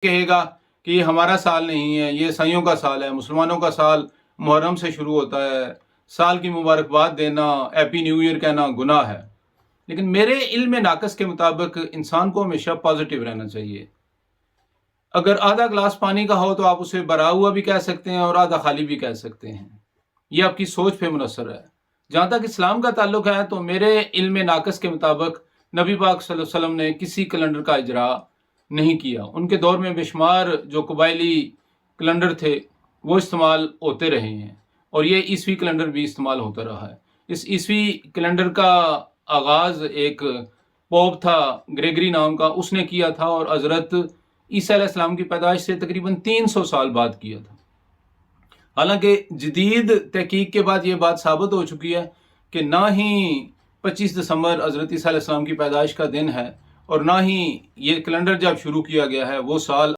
کہے گا کہ یہ ہمارا سال نہیں ہے، یہ عیسائیوں کا سال ہے، مسلمانوں کا سال محرم سے شروع ہوتا ہے، سال کی مبارکباد دینا، ہیپی نیو ایئر کہنا گناہ ہے۔ لیکن میرے علم ناقص کے مطابق انسان کو ہمیشہ پازیٹیو رہنا چاہیے۔ اگر آدھا گلاس پانی کا ہو تو آپ اسے بھرا ہوا بھی کہہ سکتے ہیں اور آدھا خالی بھی کہہ سکتے ہیں، یہ آپ کی سوچ پہ منحصر ہے۔ جہاں تک اسلام کا تعلق ہے تو میرے علم ناقص کے مطابق نبی پاک صلی اللہ علیہ وسلم نے کسی کیلنڈر کا اجرا نہیں کیا۔ ان کے دور میں بے شمار جو قبائلی کیلنڈر تھے وہ استعمال ہوتے رہے ہیں، اور یہ عیسوی کیلنڈر بھی استعمال ہوتا رہا ہے۔ اس عیسوی کیلنڈر کا آغاز ایک پوپ تھا گریگری نام کا، اس نے کیا تھا، اور حضرت عیسیٰ علیہ السلام کی پیدائش سے تقریباً 300 سال بعد کیا تھا۔ حالانکہ جدید تحقیق کے بعد یہ بات ثابت ہو چکی ہے کہ نہ ہی 25 دسمبر حضرت عیسیٰ علیہ السلام کی پیدائش کا دن ہے، اور نہ ہی یہ کیلنڈر جب شروع کیا گیا ہے وہ سال